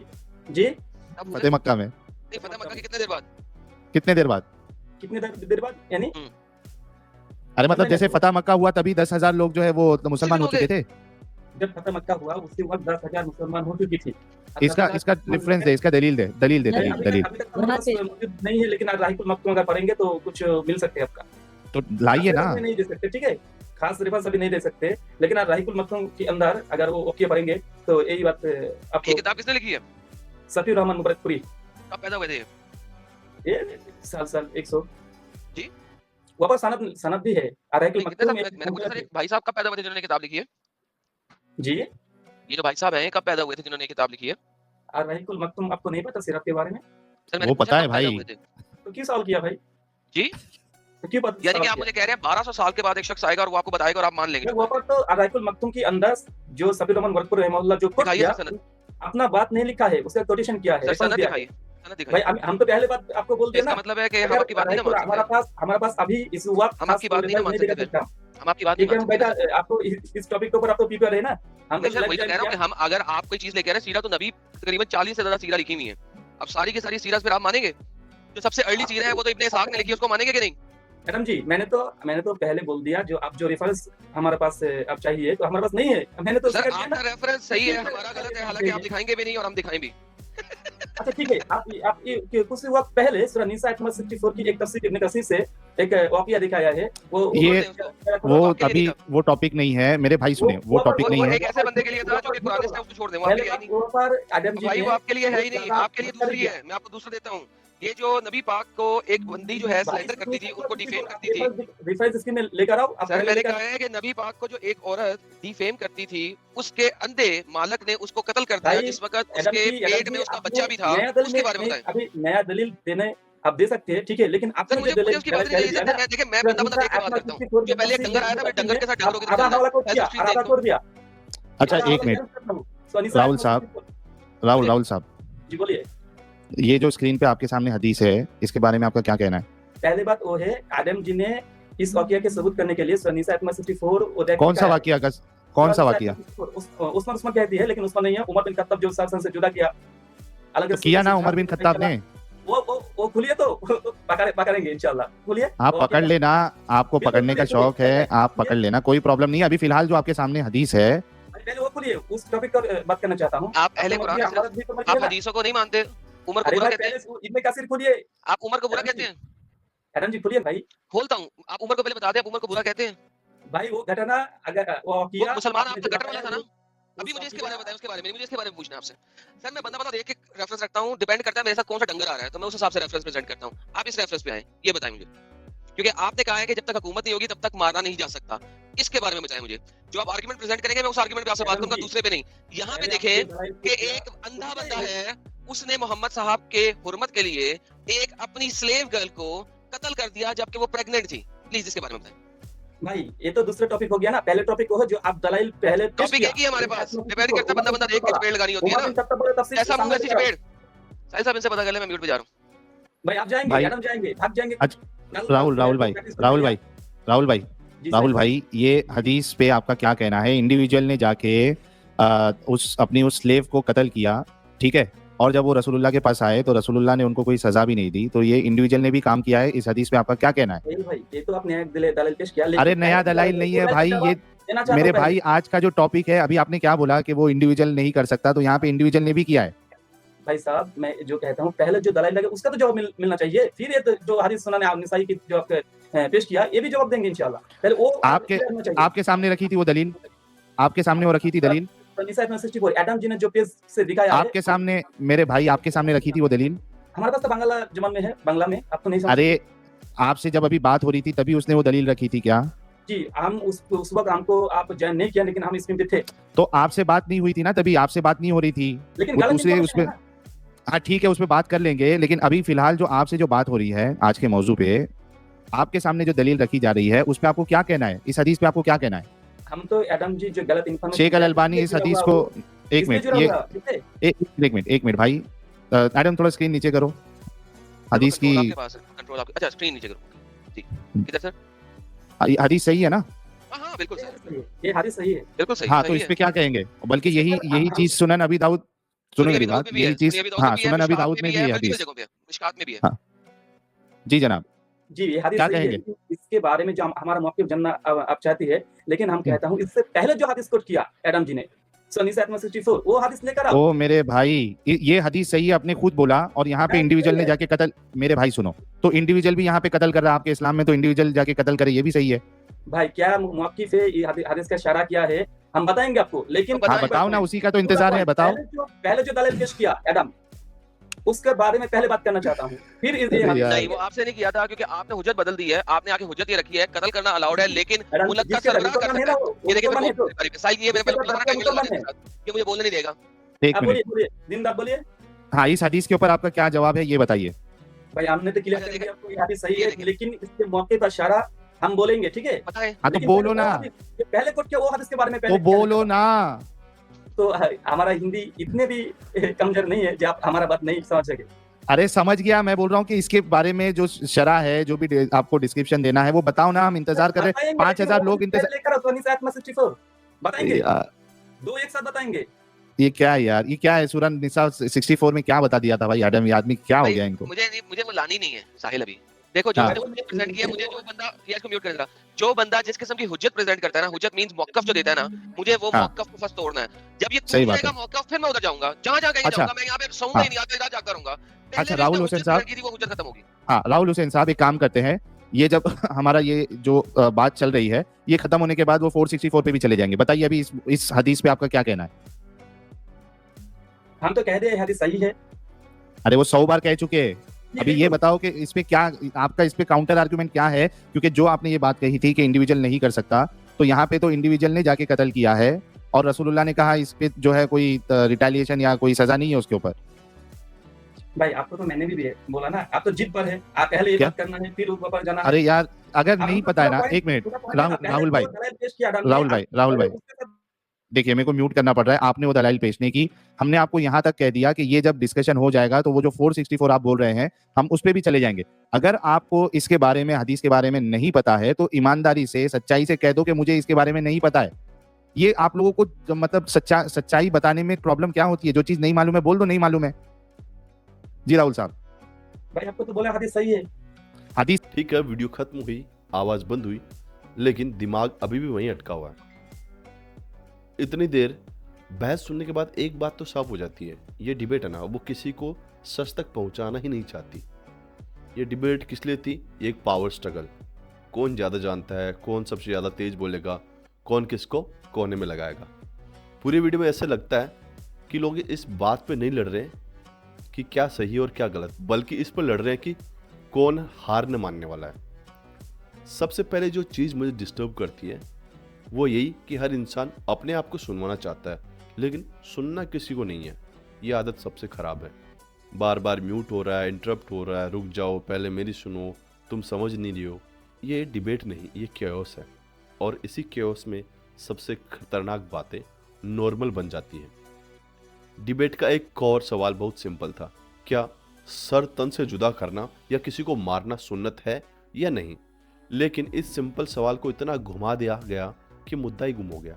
जी कब हुए? फतेह मक्का में नहीं, फतेह मक्का के कितने देर बाद? कितने देर बाद? कितनी देर बाद यानी अरे मतलब जैसे फतेह मक्का हुआ तभी 10,000 लोग जो है वो मुसलमान हो चुके थे। जब फतह मक्का हुआ उसी वक्त 10,000 मुसलमान हो चुकी थी। इसका रेफरेंस दे, इसका दलील दे, दलील अभी दलील। तक हमारे पास मौजूद नहीं है, लेकिन राहिकुल मक्तूम अगर पढ़ेंगे तो कुछ मिल सकते हैं आपका। तो लाइए ना। नहीं दे सकते, ठीक है, खास रेफरेंस अभी नहीं दे सकते, लेकिन आप राहिकुल मक्तूम के अंदर अगर वो ओके पढ़ेंगे तो यही बात ये आपको। किताब किसने लिखी है? सफीर रहमान मुबारकपुरी। कब पैदा हुए थे? ये साल 100 जी। वापस सनद भी है राहिकुल कितने मक्तूम साल मैंने पूछा सर, एक भाई साहब कब पैदा हुए थे जिन्होंने किताब लिखी है? जी। ये जो भाई साहब हैं कब पैदा हुए थे जिन्होंने ये किताब लिखी है? राहिकुल मक्तूम आपको नहीं पता सीरत के बारे में? सर मैंने वो पूछा पता है कब पैदा भाई। हुए थे? तो क्यों सवाल किया भाई? जी? तो क्यों पता? यानी कि आप मुझे कह रहे हैं 1200 साल के बाद एक शख्स आएगा और वो आपको बताएगा और आप मान लेंगे? वहाँ पर तो राहिकुल मक्तूम के अंदर जो सफीर रहमान मुबारकपुरी रहमतुल्लाह जो कोट दिखाइए किया, सर सनद। अपना बात नहीं लिखा है, उसका कोटेशन किया है, सर रेफरेंस सनद दिया है। दिखाइए, सनद भाई दिखाइए। हम तो पहले बात आपको बोल दिया इसका ना, मतलब है कि हम अगर आपकी बात नहीं ना मान हमारे पास अभी इस वक्त हम आपकी बात नहीं ना मान सकते फिर। हम आपकी बात नहीं ठीक है, मान हम सकते। बेटा आपको इस टॉपिक के ऊपर आप तो प्रिपेयर है ना, हम नहीं सर, वही तो कह रहा हूँ कि हम अगर आप कोई चीज लेके आ रहे हैं, सीरा तो नबी तकरीबन 40 से ज्यादा सीरा लिखी हुई है। अब सारी की सारी सीरा फिर आप मानेंगे? जो सबसे अर्ली सीरा है वो तो इब्ने इसहाक ने लिखी है, उसको मानेंगे कि नहीं? मैडम जी मैंने तो पहले बोल दिया, जो आप जो रेफरेंस हमारे पास अब चाहिए तो हमारे पास नहीं है, मैंने तो सर आपका रेफरेंस सही है, हमारा गलत है, हालांकि आप दिखाएंगे भी नहीं और हम दिखाएं भी। अच्छा ठीक है, आप ये कुछ वक्त पहले सूरह निसा आयत नंबर 64 की एक तफसीर इब्न कसीर से एक वाकया दिखाया है, वो अभी वो टॉपिक नहीं है मेरे भाई, सुने, वो टॉपिक नहीं है। एक ऐसे बंदे के लिए था जो कि कुरान से उसको छोड़ दे, वो आपके लिए है नहीं। वो पर आदम जी भाई वो ने आपके लिए है ही नहीं, आपके लिए दूसरी है। मैं आपको दूसरा देता हूँ। ये जो नबी पाक को एक बंदी जो है स्लेंडर करती थी, उनको डिफेम करती थी। रेफरेंस स्क्रीन में लेकर आओ आप। सर मैंने कहा है कि नबी पाक को जो एक औरत डिफेम करती थी, उसके अंधे मालक ने उसको कत्ल कर दिया जिस वक्त उसके पेट में उसका बच्चा भी था। उसके बारे में बताएं। अभी नया दलील देने आप दे सकते हैं, ठीक है, लेकिन आप सर मुझे उसकी बात नहीं चाहिए। मैं देखिए मैं बंदा देख के बात करता हूँ। जो पहले डंगर आया था, मैं डंगर के साथ डंगरों की तरह छोड़ दिया। अच्छा एक मिनट, राहुल साहब जी बोलिए। ये जो स्क्रीन पे आपके सामने हदीस है, इसके बारे में आपका क्या कहना है? पहली बात वो है, आदम जी ने इस वाकया के सबूत करने के लिए सूरह निसा आयत नंबर 64 कौन सा वाकया का, कौन सा वाकया? उस्मान कहती है, लेकिन उस्मान नहीं है, उमर बिन खत्ताब जो साहब से जुदा किया। तो किया ना उमर बिन खत्ताब ने। वो खुलिए तो पकड़ेंगे इंशाल्लाह, खुलिए आप पकड़ लेना, आपको पकड़ने का शौक है, आप पकड़ लेना, कोई प्रॉब्लम नहीं। अभी फिलहाल जो आपके सामने हदीस है, पहले वो खुलिए, उस टॉपिक पर बात करना चाहता हूँ। आप अहले कुरान आप हदीसों को नहीं मानते, उमर को बुरा कहते हैं। इब्ने कसीर खुलिए, आप उमर को बुरा कहते हैं। आदम जी खुलिए भाई, खोलता हूँ। आप उमर को पहले बता दें, आप उमर को बुरा कहते हैं। भाई वो घटना अगर वो किया, मुसलमान आपका गटर वाला था ना। अभी मुझे इसके बारे में बताएं, उसके बारे में मुझे इसके बारे में पूछना आपसे। सर मैं बंदा देख के रेफरेंस रखता हूँ, डिपेंड करता है मेरे साथ कौन सा डंगर आ रहा है, तो मैं उस हिसाब से रेफरेंस प्रेजेंट करता हूँ। आप इस रेफरेंस पे आए, ये बताएं मुझे, क्योंकि आपने कहा है कि जब तक हुकूमत नहीं होगी तब तक मारना नहीं जा सकता। इसके बारे में बताएं मुझे। जो आप आर्गुमेंट प्रेजेंट करेंगे मैं उस आर्गुमेंट पे आपसे बात करूंगा, दूसरे पे नहीं। यहाँ पे देखें कि एक अंधा बंदा है, उसने मोहम्मद साहब के हुर्मत के लिए एक अपनी स्लेव गर्ल को कत्ल कर दिया जबकि वो प्रेग्नेंट थी। प्लीज इसके बारे में बताएं। भाई ये तो दूसरा टॉपिक हो गया ना, पहले टॉपिक वो है जो आप दलाइल पहले टॉपिक एक ही है हमारे पास, डिपेंड करता है बंदा देख के चपेट लगानी होती है ना। ऐसा मुंह ऐसी चपेट। साहिल साहब इनसे पता कर ले, मैं म्यूट पे जा रहा हूं। भाई आप जाएंगे, मैडम जाएंगे, भाग जाएंगे। राहुल भाई ये हदीस पे आपका क्या कहना है? इंडिविजुअल ने जाके अपनी उस स्लेव को कत्ल किया, ठीक है, और जब वो रसूलुल्लाह के पास आए तो रसूलुल्लाह ने उनको कोई सजा भी नहीं दी, तो ये इंडिविजुअल ने भी काम किया है। इस हदीस पे आपका क्या कहना है? भाई ये तो आप नया दलाइल पेश किया, अरे नया दलाइल नहीं है भाई, देना चाहता मेरे हूं भाई आज का जो टॉपिक है, अभी आपने क्या बोला कि वो इंडिविजुअल नहीं कर सकता, तो यहाँ पे इंडिविजुअल ने भी किया है। भाई साहब, मैं जो कहता हूँ पहले जो दलाइल लगे उसका तो जवाब मिलना चाहिए, फिर ये जो हदीस सुनान निसाई की जो आपके पेश किया, ये भी जवाब देंगे इंशाल्लाह। पहले वो आपके सामने रखी थी वो दलील, आपके सामने वो रखी थी दलील, निसाई 64 एडम जी ने जो पेज से दिखाया आपके सामने, मेरे भाई आपके सामने रखी थी वो दलील। हमारे पास तो बांग्ला जमान में है, बांग्ला में आप तो नहीं समझ। अरे आपसे जब अभी बात हो रही थी तभी उसने वो दलील रखी थी क्या? जी, हम उस वक्त हमको आप ज्वाइन नहीं किया, लेकिन हम स्क्रीन पे थे। तो आपसे बात नहीं हुई थी ना, तभी आपसे बात नहीं हो रही थी, लेकिन दूसरे उसमें, हाँ ठीक है, उस पर बात कर लेंगे, लेकिन अभी फिलहाल जो आपसे जो बात हो रही है आज के मौजू पे, आपके सामने जो दलील रखी जा रही है उस पे आपको क्या कहना है, इस हदीस पे आपको क्या कहना है? हम तो एडम जी जो गलत इन्फॉर्मेशन, शेख अल अलबानी इस हदीस को, एक मिनट भाई, एडम थोड़ा स्क्रीन नीचे करो, हदीस की कंट्रोल आपके, अच्छा स्क्रीन नीचे करो जी, किधर सर? हदीस सही है ना? हाँ बिल्कुल सही, ये हदीस सही है, बिल्कुल सही। हाँ तो इस पे क्या कहेंगे? बल्कि यही चीज सुनन अबी दाऊद, सुनो मेरी बात, यही चीज, हाँ सुनन अबी दाऊद में भी है हदीस, मिशकात में भी है। हाँ जी जनाब, जी ये हदीस क्या सही है। कहेंगे? इसके बारे में जो हमारा मौक़िफ़ जानना आप चाहती है, लेकिन हम कहता हूँ इससे पहले जो हदीस कोट किया एडम जी ने, निसाई 64 वो हदीस लेकर आओ। ओ मेरे भाई, ये हदीस सही है, आपने खुद बोला, और यहाँ पे इंडिविजुअल ने जाके कत्ल, मेरे भाई सुनो, तो इंडिविजुअल भी यहाँ पे कत्ल कर रहा है आपके इस्लाम में, तो इंडिविजुअल जाके कत्ल करे, ये भी सही है भाई। क्या मौक़िफ़ है, ये हदीस का इशारा किया है, हम बताएंगे आपको, लेकिन हाँ बताओ ना, उसी का तो इंतजार है, बताओ। पहले जो दलील पेश किया एडम, उसके बारे में पहले बात करना चाहता हूँ, फिर नहीं वो आपसे नहीं किया था, क्योंकि आपने हुज्जत बदल दी है, आपने आके हुज्जत ये रखी है कत्ल करना अलाउड है, लेकिन मुलक्का सरबराह कर सकता है। ये देखिए साहिब, ये मेरे ये मुझे बोलने नहीं देगा। एक मिनट, दिन आप बोलिए। हाँ इस हदीस के ऊपर आपका क्या जवाब है, ये बताइए। भाई हमने तो क्लियर कर दिया आपको, ये हदीस सही है, लेकिन इसके मौके पर इशारा हम बोलेंगे, ठीक है? हाँ तो बोलो ना, पहले कोट किया वो हदीस के बारे में तो बोलो ना। तो हमारा हिंदी इतने भी कमजोर नहीं है जो आप हमारा बात नहीं समझ सके। अरे समझ गया, मैं बोल रहा हूँ कि इसके बारे में जो शरह है, जो भी आपको डिस्क्रिप्शन देना है वो बताओ ना, हम इंतजार कर रहे हैं, 5000 लोग इंतजार बताएंगे, दो एक साथ बताएंगे। ये क्या है यार, ये क्या है? सूरह निसा 64 में क्या बता दिया था भाई आदम, ये आदमी क्या हो गया इनको? मुझे वो लानी नहीं है साहिल अभी। देखो जो मैंने हुज्जत प्रेजेंट किया, मुझे जो बंदा, ये इसको म्यूट कर देना, जो बंदा जिस किस्म की हुज्जत प्रेजेंट करता है ना, हुज्जत मींस मौक़िफ़ जो देता है ना, मुझे वो मौक़िफ़ को फर्स्ट तोड़ना है। जब ये टूट जाएगा मौक़िफ़, फिर मैं उधर जाऊंगा, जहां कहीं जाऊंगा, मैं यहां पे सोऊंगा ही नहीं, आते जाकर करूंगा। अच्छा राहुल हुसैन साहब, वो हुज्जत खत्म होगी। हाँ राहुल हुसैन साहब, एक काम करते हैं, ये जब हमारा ये जो बात चल रही है, ये खत्म होने के बाद वो 464 पे भी चले जाएंगे। बताइए अभी इस हदीस पे आपका क्या कहना है? हम तो कह दे हदीस सही है। अरे वो 100 बार कह चुके हैं, अभी ये बताओ कि इस पे क्या आपका, इस पे काउंटर आर्गुमेंट क्या है? क्योंकि जो आपने ये बात कही थी कि इंडिविजुअल नहीं कर सकता, तो यहाँ पे तो इंडिविजुअल ने जाके कत्ल किया है, और रसूलुल्लाह ने कहा इस पे जो है कोई रिटेलिएशन या कोई सजा नहीं है उसके ऊपर। भाई आपको तो मैंने भी बोला ना, आप तो जिद पर है, आप पहले ये बात करना है, फिर ऊपर जाना। अरे यार अगर नहीं पता है ना, एक मिनट राहुल भाई, देखिए मेरे को म्यूट करना पड़ रहा है, आपने वो दलाइल पेश नहीं की, हमने आपको यहाँ तक कह दिया कि ये जब डिस्कशन हो जाएगा तो वो जो 464 आप बोल रहे हैं हम उस पर भी चले जाएंगे। अगर आपको इसके बारे में, हदीस के बारे में नहीं पता है, तो ईमानदारी से, सच्चाई से कह दो कि मुझे इसके बारे में नहीं पता है। ये आप लोगों को मतलब सच्चाई बताने में प्रॉब्लम क्या होती है? जो चीज नहीं मालूम है बोल दो नहीं मालूम है। जी राहुल साहब। भाई आपको तो बोला हदीस सही है, हदीस ठीक है, वीडियो खत्म हुई, आवाज बंद हुई, लेकिन दिमाग अभी भी वहीं अटका हुआ है। इतनी देर बहस सुनने के बाद एक बात तो साफ हो जाती है, ये डिबेट है ना, वो किसी को सच तक पहुंचाना ही नहीं चाहती। ये डिबेट किस लिए थी? ये एक पावर स्ट्रगल, कौन ज़्यादा जानता है, कौन सबसे ज़्यादा तेज बोलेगा, कौन किसको कोने में लगाएगा। पूरी वीडियो में ऐसे लगता है कि लोग इस बात पे नहीं लड़ रहे हैं कि क्या सही और क्या गलत, बल्कि इस पर लड़ रहे हैं कि कौन हार न मानने वाला है। सबसे पहले जो चीज़ मुझे डिस्टर्ब करती है वो यही कि हर इंसान अपने आप को सुनवाना चाहता है, लेकिन सुनना किसी को नहीं है। ये आदत सबसे ख़राब है। बार बार म्यूट हो रहा है, इंटरप्ट हो रहा है, रुक जाओ पहले मेरी सुनो, तुम समझ नहीं रही हो। ये डिबेट नहीं, ये क्योस है, और इसी क्योस में सबसे खतरनाक बातें नॉर्मल बन जाती हैं। डिबेट का एक और सवाल बहुत सिंपल था, क्या सर तन से जुदा करना या किसी को मारना सुन्नत है या नहीं? लेकिन इस सिंपल सवाल को इतना घुमा दिया गया कि मुद्दा ही गुम हो गया।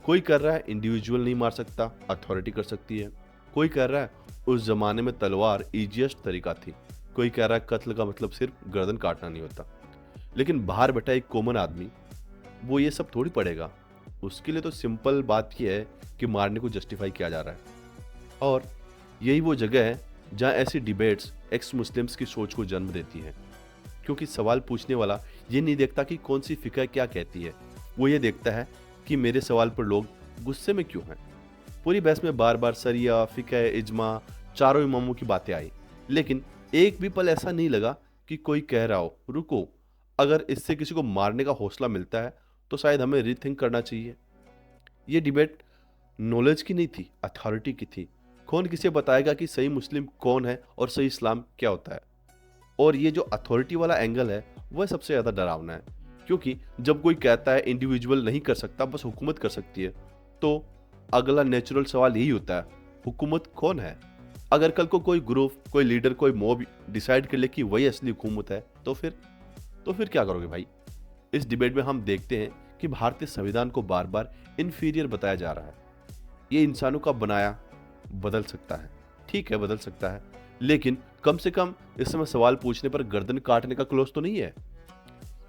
कोई कर रहा है इंडिविजुअल नहीं मार सकता, अथॉरिटी कर सकती है। कोई कह रहा है उस जमाने में तलवार ईजीएस्ट तरीका थी। कोई कह रहा है कत्ल का मतलब सिर्फ गर्दन काटना नहीं होता। लेकिन बाहर बैठा एक कॉमन आदमी वो ये सब थोड़ी पढ़ेगा। उसके लिए तो सिंपल बात यह है कि मारने को जस्टिफाई किया जा रहा है। और यही वो जगह है जहां ऐसी डिबेट्स एक्स मुस्लिम्स की सोच को जन्म देती हैं, क्योंकि सवाल पूछने वाला ये नहीं देखता कि कौन सी फिक्र क्या कहती है, वो ये देखता है कि मेरे सवाल पर लोग गुस्से में क्यों हैं। पूरी बहस में बार बार सरिया, फिक्र, इजमा, चारों इमामों की बातें आई, लेकिन एक भी पल ऐसा नहीं लगा कि कोई कह रहा हो रुको, अगर इससे किसी को मारने का हौसला मिलता है तो शायद हमें रीथिंक करना चाहिए। ये डिबेट नॉलेज की नहीं थी, अथॉरिटी की थी। कौन किसे बताएगा कि सही मुस्लिम कौन है और सही इस्लाम क्या होता है। और ये जो अथॉरिटी वाला एंगल है वह सबसे ज़्यादा डरावना है, क्योंकि जब कोई कहता है इंडिविजुअल नहीं कर सकता, बस हुकूमत कर सकती है, तो अगला नेचुरल सवाल यही होता है, हुकूमत कौन है। अगर कल को कोई ग्रुप, कोई लीडर, कोई मॉब डिसाइड कर ले कि वही असली हुकूमत है, तो फिर क्या करोगे भाई। इस डिबेट में हम देखते हैं कि भारतीय संविधान को बार बार इन्फीरियर बताया जा रहा है। ये इंसानों का बनाया बदल सकता है, ठीक है बदल सकता है, लेकिन कम से कम इस समय सवाल पूछने पर गर्दन काटने का क्लोज तो नहीं है।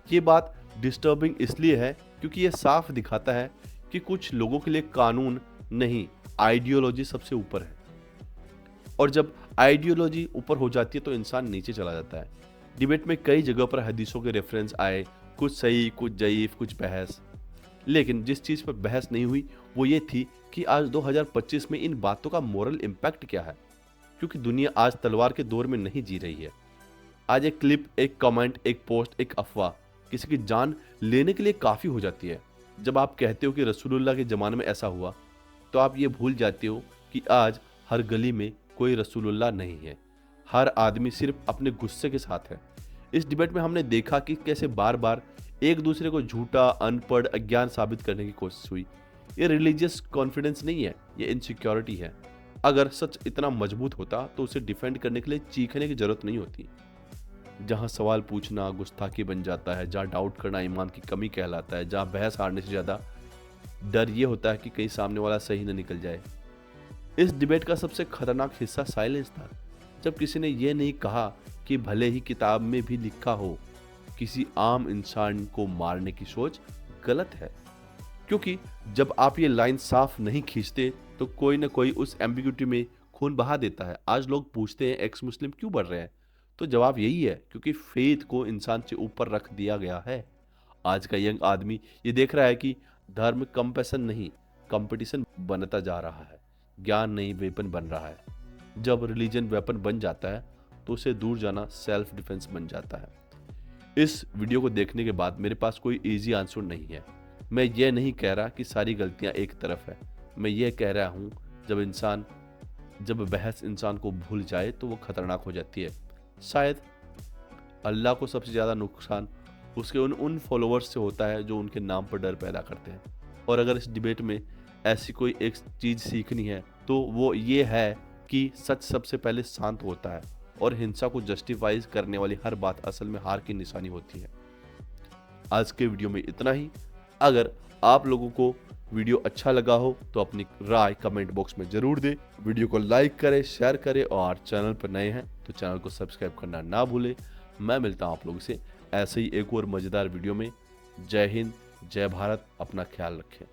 ये बात डिस्टर्बिंग इसलिए है क्योंकि ये साफ दिखाता है कि कुछ लोगों के लिए कानून नहीं, आइडियोलॉजी सबसे ऊपर है। और जब आइडियोलॉजी ऊपर हो जाती है तो इंसान नीचे चला जाता है। डिबेट में कई जगह पर हदीसों के रेफरेंस आए, कुछ सही, कुछ ज़ईफ, कुछ बहस, लेकिन जिस चीज़ पर बहस नहीं हुई वो ये थी कि आज 2025 में इन बातों का मोरल इम्पैक्ट क्या है, क्योंकि दुनिया आज तलवार के दौर में नहीं जी रही है। आज एक क्लिप, एक कमेंट, एक पोस्ट, एक अफवाह किसी की जान लेने के लिए काफ़ी हो जाती है। जब आप कहते हो कि रसूलुल्लाह के ज़माने में ऐसा हुआ, तो आप ये भूल जाते हो कि आज हर गली में कोई रसूलुल्लाह नहीं है। हर आदमी सिर्फ अपने गुस्से के साथ है। इस डिबेट में हमने देखा कि कैसे बार बार एक दूसरे को झूठा, अनपढ़, अज्ञान साबित करने की कोशिश हुई। ये रिलीजियस कॉन्फिडेंस नहीं है, ये इनसिक्योरिटी है। अगर सच इतना मजबूत होता तो उसे डिफेंड करने के लिए चीखने की जरूरत नहीं होती। जहां सवाल पूछना गुस्ताखी बन जाता है, जहां डाउट करना ईमान की कमी कहलाता है, जहां बहस हारने से ज़्यादा डर ये होता है कि कहीं सामने वाला सही न निकल जाए। इस डिबेट का सबसे खतरनाक हिस्सा साइलेंस था। जब किसी ने यह नहीं कहा कि भले ही किताब में भी लिखा हो, किसी आम इंसान को मारने की सोच गलत है, क्योंकि जब आप ये लाइन साफ नहीं खींचते तो कोई ना कोई उस एम्बिग्यूटी में खून बहा देता है। आज लोग पूछते हैं एक्स मुस्लिम क्यों बढ़ रहे हैं, तो जवाब यही है, क्योंकि फेथ को इंसान से ऊपर रख दिया गया है। आज का यंग आदमी ये देख रहा है कि धर्म कंपैशन नहीं, कंपटीशन बनता जा रहा है। ज्ञान नहीं, वेपन बन रहा है। जब रिलीजन वेपन बन जाता है तो उसे दूर जाना सेल्फ डिफेंस बन जाता है। इस वीडियो को देखने के बाद मेरे पास कोई इजी आंसर नहीं है। मैं ये नहीं कह रहा कि सारी गलतियां एक तरफ है। मैं ये कह रहा हूं जब बहस इंसान को भूल जाए तो वो खतरनाक हो जाती है। शायद अल्लाह को सबसे ज़्यादा नुकसान उसके उन फॉलोअर्स से होता है जो उनके नाम पर डर पैदा करते हैं। और अगर इस डिबेट में ऐसी कोई एक चीज़ सीखनी है तो वो ये है कि सच सबसे पहले शांत होता है और हिंसा को जस्टिफाइज करने वाली हर बात असल में हार की निशानी होती है। आज के वीडियो में इतना ही। अगर आप लोगों को वीडियो अच्छा लगा हो तो अपनी राय कमेंट बॉक्स में जरूर दें। वीडियो को लाइक करें, शेयर करें और चैनल पर नए हैं तो चैनल को सब्सक्राइब करना ना भूलें। मैं मिलता हूं आप लोगों से ऐसे ही एक और मज़ेदार वीडियो में। जय हिंद, जय भारत, अपना ख्याल रखें।